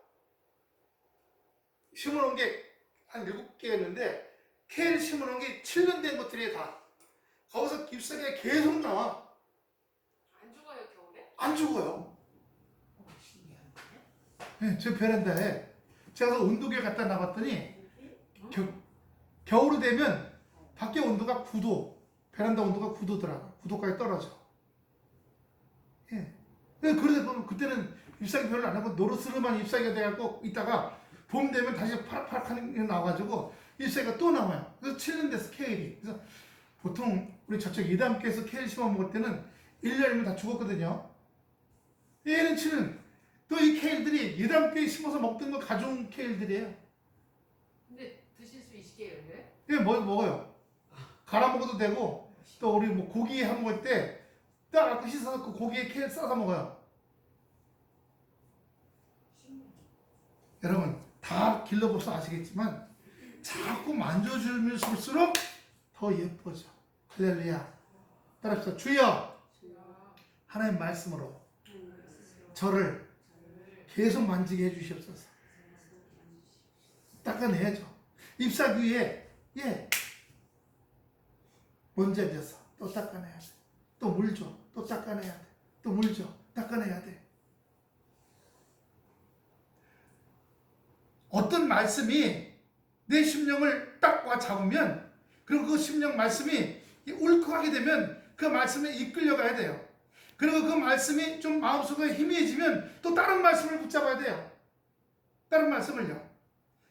심어놓은 게 한 7개였는데 케일 심어놓은 게 7년 된 것들이 다 거기서 잎사귀가 계속 나와. 안 죽어요 겨울에? 안 죽어요. 네, 저 베란다에 제가 온도계 갖다 놔봤더니 겨울이 되면 밖에 온도가 9도, 베란다 온도가 9도더라고요. 9도까지 떨어져. 그러다 보면 그때는 잎사귀 별로 안 하고 노르스름한 잎사귀가 돼갖고 있다가 봄 되면 다시 파랗파랗한 게 나와가지고 잎사귀가 또 나와요. 그래서 7년 됐어, 케일이. 그래서 보통 우리 저쪽 이담께서 케일 심어 먹을 때는 1년이면 다 죽었거든요. 얘는 7년. 또 이 케일들이 이담께 심어서 먹던 거 가져온 케일들이에요. 근데 드실 수 있게요, 근데? 먹어요. 갈아 먹어도 되고, 또 우리 뭐 고기 해 먹을 때 딱 씻어서 그 고기에 케일 싸서 먹어요. 여러분, 다 길러봐서 아시겠지만 자꾸 만져주면서일수록 더 예뻐져. 할렐루야. 따라합시다. 주여, 하나님 말씀으로 저를 계속 만지게 해주시옵소서. 닦아내야죠. ip사귀에 먼지가 돼서 또 닦아내야 돼. 또 물 줘. 또 닦아내야 돼. 또 물 줘. 닦아내야 돼. 어떤 말씀이 내 심령을 딱 와 잡으면, 그리고 그 심령 말씀이 울컥하게 되면 그 말씀에 이끌려가야 돼요. 그리고 그 말씀이 좀 마음속에 희미해지면 또 다른 말씀을 붙잡아야 돼요. 다른 말씀을요.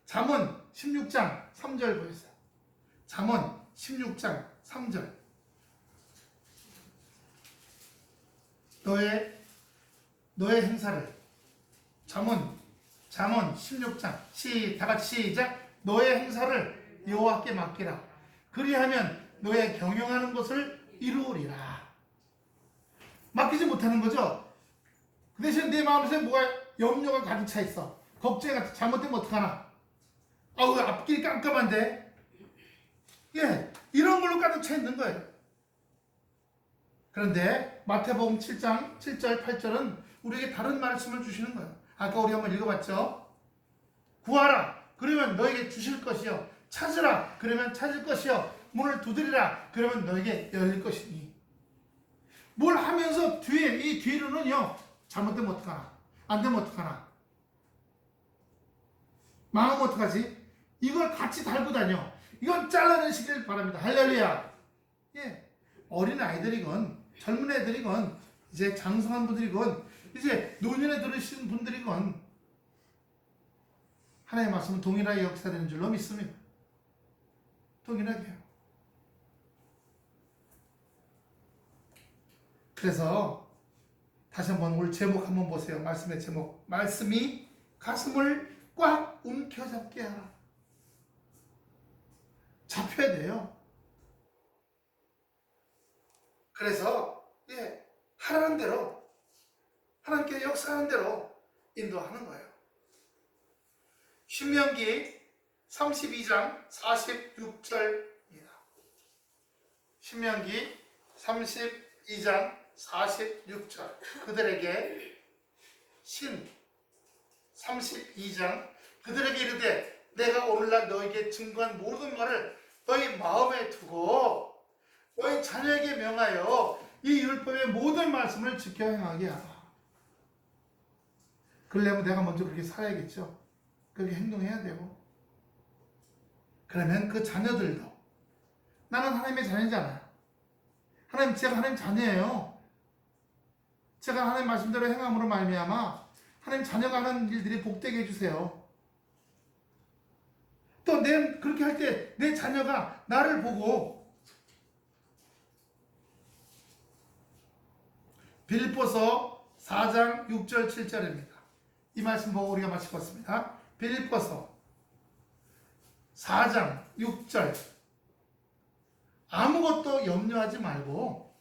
잠언 16장 3절 보세요. 잠언 16장 3절. 너의 행사를, 잠언 16장 다 같이 시작. 너의 행사를 여호와께 맡기라. 그리하면 너의 경영하는 것을 이루으리라. 맡기지 못하는 거죠. 그 대신 내 마음속에 뭐가 염려가 가득 차 있어. 걱정이 잘못되면 어떡하나. 아우, 앞길 깜깜한데. 이런 걸로 가득 차 있는 거예요. 그런데 마태복음 7장 7절 8절은 우리에게 다른 말씀을 주시는 거예요. 아까 우리 한번 읽어봤죠. 구하라, 그러면 너에게 주실 것이요. 찾으라, 그러면 찾을 것이요. 문을 두드리라, 그러면 너에게 열릴 것이니. 뭘 하면서 이 뒤로는요, 잘못되면 어떡하나, 안 되면 어떡하나, 망하면 어떡하지? 이걸 같이 달고 다녀. 이건 잘라내시길 바랍니다. 할렐루야. 어린 아이들이건 젊은 애들이건 이제 장성한 분들이건 이제 노년에 들으시는 분들이건 하나님의 말씀은 동일하게 역사되는 줄로 믿습니다. 동일하게요. 그래서 다시 한번 오늘 제목 한번 보세요. 말씀의 제목. 말씀이 가슴을 꽉 움켜잡게 하라. 잡혀야 돼요. 그래서 하라는 대로, 하나님께 역사하는 대로 인도하는 거예요. 신명기 32장 46절입니다. 신명기 32장 46절. 그들에게 32장 그들에게 이르되 내가 오늘날 너에게 증거한 모든 말을 너희 마음에 두고 너희 자녀에게 명하여 이 율법의 모든 말씀을 지켜 행하게 하라. 그러려면 내가 먼저 그렇게 살아야겠죠. 그렇게 행동해야 되고. 그러면 그 자녀들도, 나는 하나님의 자녀잖아요. 제가 하나님 자녀예요. 제가 하나님 말씀대로 행함으로 말미암아 하나님 자녀가 하는 일들이 복되게 해주세요. 또 그렇게 할 때 내 자녀가 나를 보고, 빌립보서 4장 6절 7절입니다. 이 말씀 보고 우리가 마칠 것 같습니다. 빌립보서 4장 6절. 아무것도 염려하지 말고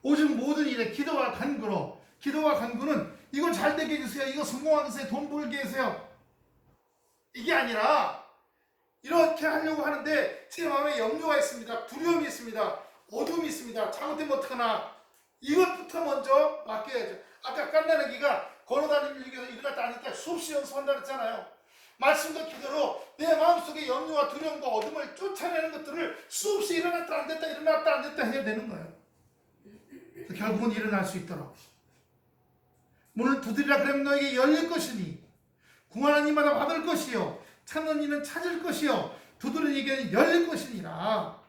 오직 모든 일에 기도와 간구로. 기도와 간구는 이거 잘 되게 해주세요, 이거 성공하게 해주세요, 돈 벌게 해주세요, 이게 아니라 이렇게 하려고 하는데 제 마음에 염려가 있습니다, 두려움이 있습니다, 어둠이 있습니다, 잘못되면 어떡하나. 이것부터 먼저 맡겨야죠. 아까 깐나르기가 걸어다니면서 일어났다 하니까 수없이 연습한다 그랬잖아요. 말씀과 기도로 내 마음속에 염려와 두려움과 어둠을 쫓아내는 것들을 수없이 일어났다 안 됐다 일어났다 안 됐다 해야 되는 거예요. 결국은 일어날 수 있도록. 문을 두드리라 그러면 너에게 열릴 것이니 구하는 이마다 받을 것이요 찾는 이는 찾을 것이요 두드리는 이에게는 열릴 것이니라.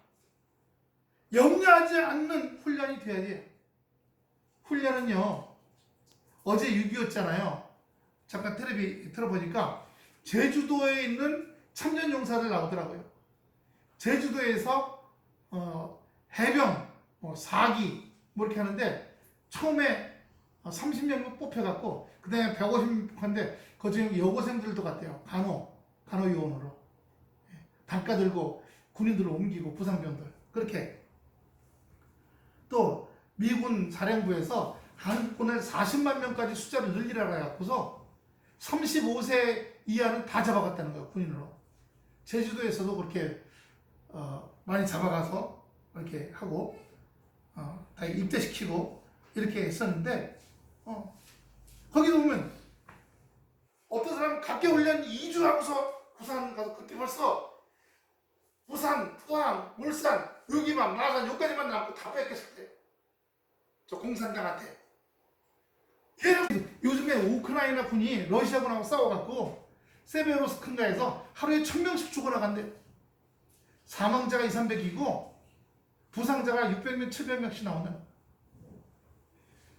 염려하지 않는 훈련이 돼야 돼요. 훈련은요, 어제 6.25였잖아요. 잠깐 텔레비 틀어보니까 제주도에 있는 참전용사들 나오더라고요. 제주도에서 해병, 4기 뭐 이렇게 하는데 처음에 30명 뽑혀갖고 그 다음에 150인데 그중에 여고생들도 갔대요. 간호 요원으로 단가 들고 군인들을 옮기고 부상병들 그렇게. 또 미군 사령부에서 한국군을 40만 명까지 숫자를 늘리라고 해갖고서 35세 이하는 다 잡아갔다는 거예요, 군인으로. 제주도에서도 그렇게 많이 잡아가서 이렇게 하고 다 입대시키고 이렇게 했었는데 거기 보면 어떤 사람은 각개훈련 2주 하고서 부산 가서 그때 벌써 부산, 포항, 울산, 여기만 마산 여기까지만 남고 다 뺏겼을 때. 저 공산당한테. 요즘에 우크라이나 군이 러시아군하고 싸워갖고 세베로스크인가에서 하루에 1000명씩 죽어나간대. 사망자가 2, 300이고 부상자가 600명, 700명씩 나온다.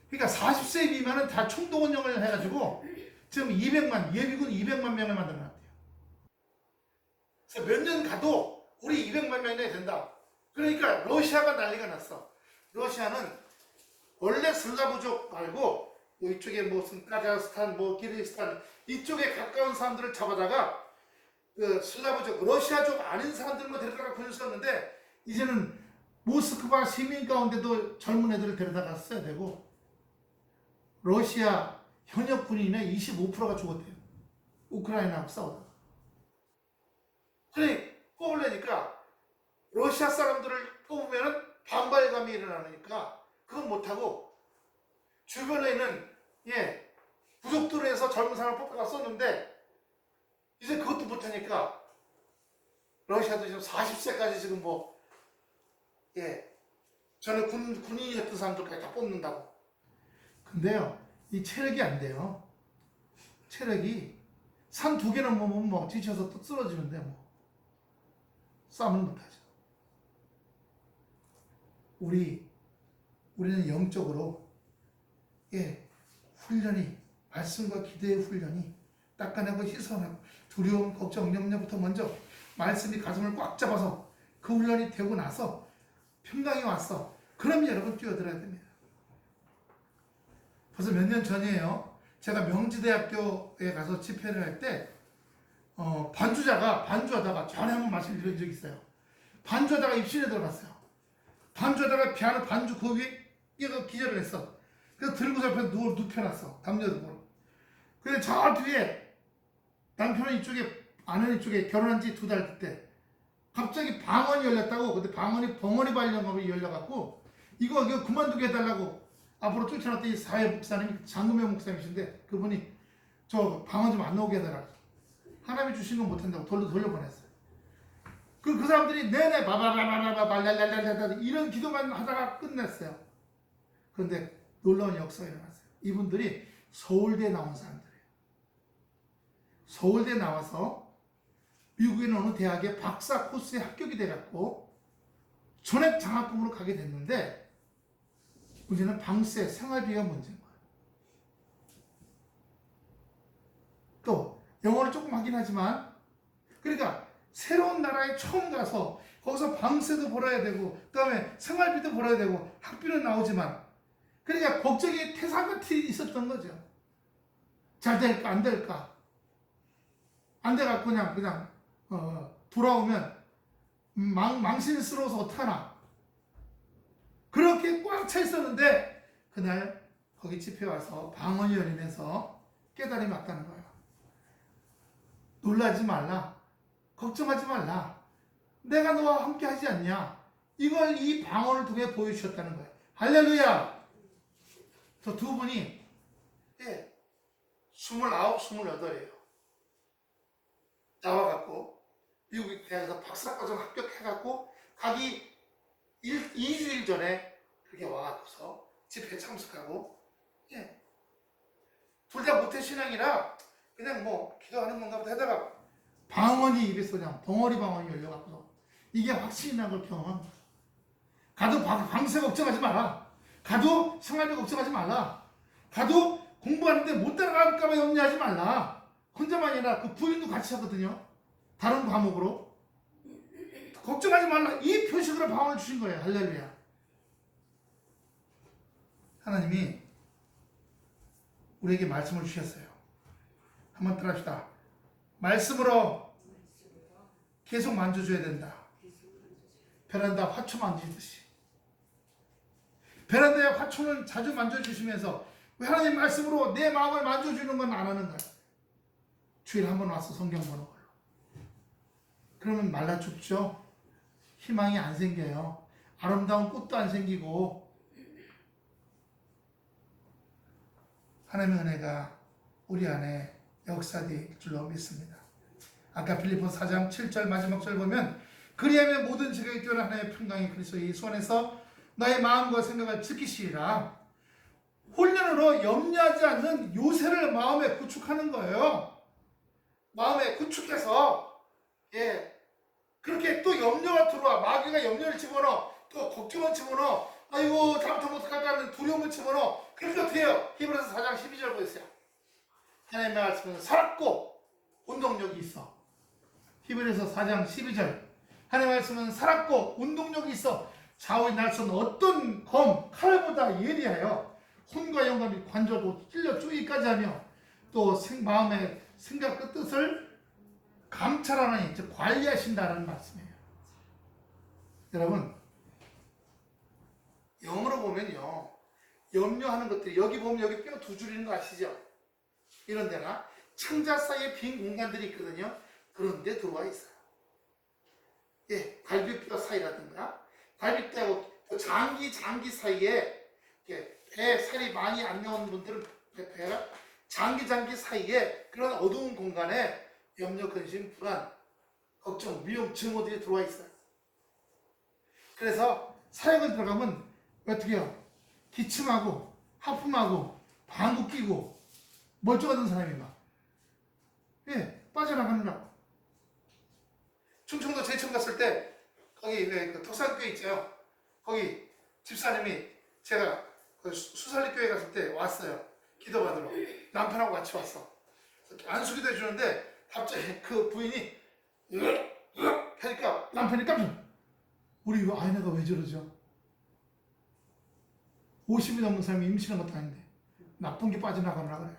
그러니까 40세 미만은 다 총동원령을 해가지고 지금 200만, 예비군 200만 명을 만들어놨대요. 그래서 몇 년 가도 우리 200만 명이 된다. 그러니까 러시아가 난리가 났어. 러시아는 원래 슬라브족 말고 이쪽에 무슨 카자흐스탄, 키르기스탄 이쪽에 가까운 사람들을 잡아다가 그 슬라브족, 러시아족 아닌 사람들만 데려다가 군을 썼는데 이제는 모스크바 시민 가운데도 젊은 애들을 데려다가 써야 되고 러시아 현역 군인의 25%가 죽었대요. 우크라이나하고 싸우다가. 그래 뽑으려니까 러시아 사람들을 뽑으면 반발감이 일어나니까 그건 못하고 주변에 있는 부족들을 해서 젊은 사람을 뽑아가 썼는데 이제 그것도 못하니까 러시아도 지금 40세까지 지금 전에 군인이었던 사람들까지 다 뽑는다고. 근데요, 이 체력이 안 돼요. 체력이 산 2개 넘으면 지쳐서 또 쓰러지는데 싸움을 못하죠. 우리는 영적으로 훈련이 말씀과 기도의 훈련이 닦아내고 희선하고 두려움, 걱정, 염려부터 먼저 말씀이 가슴을 꽉 잡아서 그 훈련이 되고 나서 평강이 왔어. 그럼 여러분 뛰어들어야 됩니다. 벌써 몇 년 전이에요. 제가 명지대학교에 가서 집회를 할 때 반주하다가 전에 한번 말씀드린 적이 있어요. 반주하다가 입신에 들어갔어요. 반주하다가 피아노 반주 그 위에 얘가 기절을 했어. 그래서 들고서 옆에 눕혀놨어. 담요등으로. 근데 저 뒤에 남편은 이쪽에, 아내는 이쪽에 결혼한 지 2달 때 갑자기 방언이 열렸다고. 근데 방언이 벙어리 발령업이 열려갖고 이거 그만두게 해달라고 앞으로 쫓아놨던 이 사회 목사님이 장금영 목사님이신데 그분이 저 방언 좀 안 나오게 해달라고. 하나님이 주신 건 못한다고 돌려보냈어요. 그 사람들이 내내 바바바바바바 랄랄랄랄 이런 기도만 하다가 끝냈어요. 그런데 놀라운 역사가 일어났어요. 이분들이 서울대 나온 사람들이에요. 서울대 나와서 미국에 있는 어느 대학의 박사 코스에 합격이 돼갖고 전액 장학금으로 가게 됐는데 문제는 방세, 생활비가 문제인 거예요. 또 영어를 조금 하긴 하지만 그러니까 새로운 나라에 처음 가서 거기서 방세도 벌어야 되고 그 다음에 생활비도 벌어야 되고 학비는 나오지만 그러니까 걱정이 태산같이 있었던 거죠. 잘 될까 안 될까 안 돼갖고 그냥 돌아오면 망신스러워서 어떡하나 그렇게 꽉 차 있었는데 그날 거기 집회 와서 방언이 열리면서 깨달음이 왔다는 거예요. 놀라지 말라. 걱정하지 말라. 내가 너와 함께 하지 않냐. 이걸 이 방언을 통해 보여주셨다는 거예요. 할렐루야. 저 두 분이 29, 28이에요. 나와갖고 미국 대학에서 박사과정 합격해갖고 가기 2주일 전에 그렇게 와갖고서 집회에 참석하고 둘 다 모태신앙이라 그냥 기도하는 건가 보다 하다가 방언이 입에서 그냥 벙어리 방언이 열려갖고서 이게 확신이 난 걸 경험한 거야. 가도 방세 걱정하지 마라. 가도 생활비 걱정하지 말라. 가도 공부하는데 못 따라갈까봐 염려하지 말라. 혼자만 아니라 그 부인도 같이 하거든요. 다른 과목으로. 걱정하지 말라. 이 표식으로 방언을 주신 거예요. 할렐루야. 하나님이 우리에게 말씀을 주셨어요. 한번 따라합시다. 말씀으로 계속 만져줘야 된다. 베란다 화초 만지듯이. 베란다의 화초는 자주 만져주시면서 왜 하나님 말씀으로 내 마음을 만져주는 건 안 하는 거야. 주일 한번 와서 성경 보는 걸로. 그러면 말라 죽죠. 희망이 안 생겨요. 아름다운 꽃도 안 생기고 하나님의 은혜가 우리 안에 역사될 줄로 믿습니다. 아까 빌립보 4장 7절 마지막 절 보면 그리하면 모든 지극히 뛰어난 하나님의 평강이 그리스도 예수 안에서 너의 마음과 생각을 지키시리라. 혼련으로 염려하지 않는 요새를 마음에 구축하는 거예요. 마음에 구축해서 그렇게 또 염려가 들어와. 마귀가 염려를 집어넣어. 또 걱정을 집어넣어. 아이고 잘못하면 어떡할까는 두려움을 집어넣어. 그렇게 어떻게 해요? 히브리서 4장 12절 보세요. 하나님의 말씀은 살았고 운동력이 있어. 히브리서 4장 12절. 하나님의 말씀은 살았고 운동력이 있어. 좌우에 날선 어떤 검, 칼보다 예리하여 혼과 영감이 관절도 찔려 쪼이기까지 하며 또 마음의 생각과 뜻을 감찰하나니 즉 관리하신다는 말씀이에요. 여러분 영어로 보면요 염려하는 것들이 여기 보면 여기 뼈 두 줄이는 거 아시죠? 이런 데나 창자 사이에 빈 공간들이 있거든요. 그런 데 들어와 있어요. 갈비뼈 사이라든가 갈비뼈하고 장기 사이에 배 살이 많이 안 나온 분들은 배가 장기 사이에 그런 어두운 공간에 염려, 근심, 불안, 걱정, 위험, 증오들이 들어와 있어요. 그래서 사역을 들어가면 어떻게 해요? 기침하고 하품하고 방구 끼고 멀쩡하던 사람이 막 빠져나가느라고. 충청도 제천 갔을 때 거기 그 덕산교회 있죠. 거기 집사님이 제가 그 수살리교회 갔을 때 왔어요. 기도받으러. 남편하고 같이 왔어. 안수기도 해주는데 갑자기 그 부인이 하니까 남편이 깜짝 우리 이거 아이네가 왜 저러죠? 50이 넘는 사람이 임신한 것도 아닌데 나쁜 게 빠져나가느라 그래요.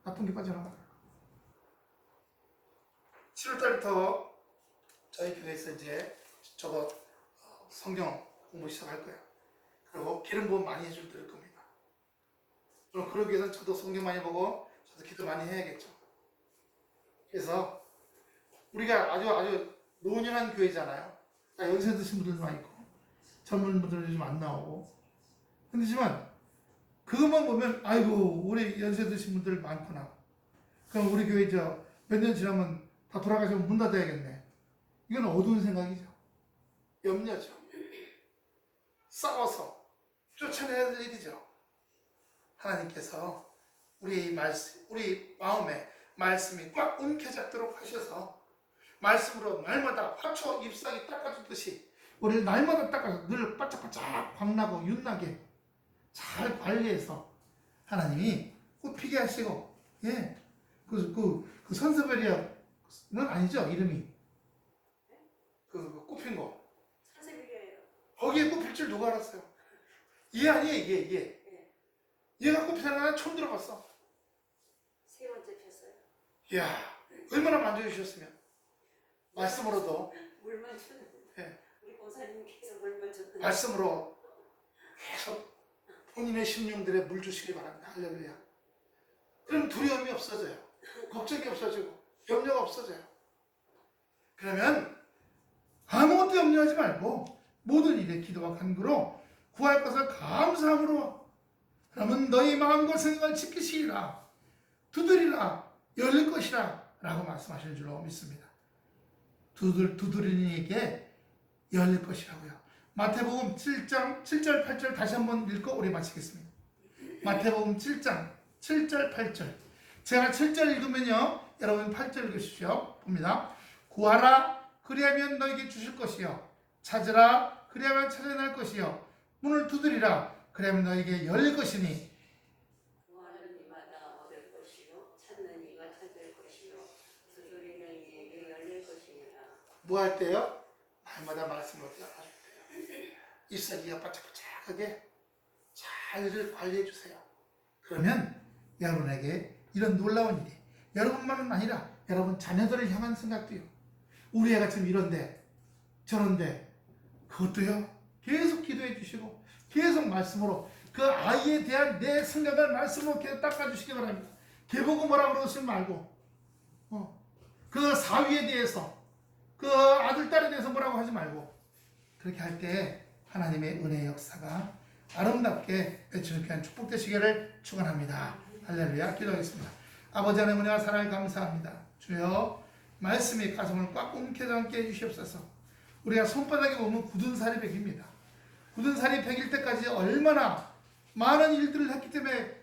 나쁜 게 빠져나가느라. 7월달부터 저희 교회에서 이제 저거 성경 공부 시작할 거예요. 그리고 기름 부음 많이 해줄 겁니다. 그럼 그러기 위해서는 저도 성경 많이 보고 저도 기도 많이 해야겠죠. 그래서 우리가 아주 노년한 교회잖아요. 연세 드신 분들도 많이 있고 젊은 분들은 요즘 안 나오고 근데지만 그것만 보면 아이고 우리 연세 드신 분들 많구나. 그럼 우리 교회 몇 년 지나면 다 돌아가시면 문 닫아야겠네. 이건 어두운 생각이죠. 염려죠. 싸워서 쫓아내야 될 일이죠. 하나님께서 우리 마음에 말씀이 꽉 움켜잡도록 하셔서 말씀으로 날마다 화초 잎사귀 닦아주듯이 우리를 날마다 닦아서 늘 바짝바짝 광나고 윤나게 잘 관리해서 하나님이 꽃피게 하시고 그 선서별이는 아니죠 이름이 그 꽃핀 거 사색이에요. 거기에 꽃필 줄 누가 알았어요? 얘 아니에요 얘가 꽃피는 난 처음 들어봤어. 세 번째 폈어요. 이야 얼마나 만져주셨으면 말씀으로도 물만 줬는데 우리 권사님께서 물만 줬는데 말씀으로 계속 본인의 심령들에 물 주시기 바랍니다. 할렐루야. 그럼 두려움이 없어져요. 걱정이 없어지고 염려가 없어져요. 그러면 아무것도 염려하지 말고 모든 일에 기도와 간구로 구할 것을 감사함으로 그러면 너희 마음과 생각을 지키시리라. 두드리라. 열릴 것이라. 라고 말씀하시는 줄로 믿습니다. 두드리는 이에게 열릴 것이라고요. 마태복음 7장 7절 8절 다시 한번 읽고 우리 마치겠습니다. 마태복음 7장 7절 8절 제가 7절 읽으면요 여러분 8절 읽으십시오. 봅니다. 구하라 그리하면 너에게 주실 것이요 찾으라 그리하면 찾아낼 것이요 문을 두드리라 그리하면 너에게 열릴 것이니 구하는 이마다 얻을 것이요 찾는 이가 찾을 것이요 두드리는 이에게 열릴 것이니라. 뭐 할 때요? 날마다 말씀을 들어가줄 때요. 잎사귀가 바짝바짝하게 잘 관리해 주세요. 그러면 여러분에게 이런 놀라운 일이 여러분만은 아니라 여러분 자녀들을 향한 생각도요. 우리 애가 지금 이런데 저런데 그것도요. 계속 기도해 주시고 계속 말씀으로 그 아이에 대한 내 생각을 말씀으로 계속 닦아주시기 바랍니다. 걔보고 뭐라 그러지 말고 그 사위에 대해서 그 아들 딸에 대해서 뭐라고 하지 말고 그렇게 할 때 하나님의 은혜의 역사가 아름답게 주님께 축복되시기를 축원합니다. 할렐루야. 기도하겠습니다. 아버지 하나님 은혜와 사랑을 감사합니다. 주여 말씀이 가슴을 꽉 움켜쥐게 함께 해주시옵소서. 우리가 손바닥에 보면 굳은 살이 백입니다. 굳은 살이 백일 때까지 얼마나 많은 일들을 했기 때문에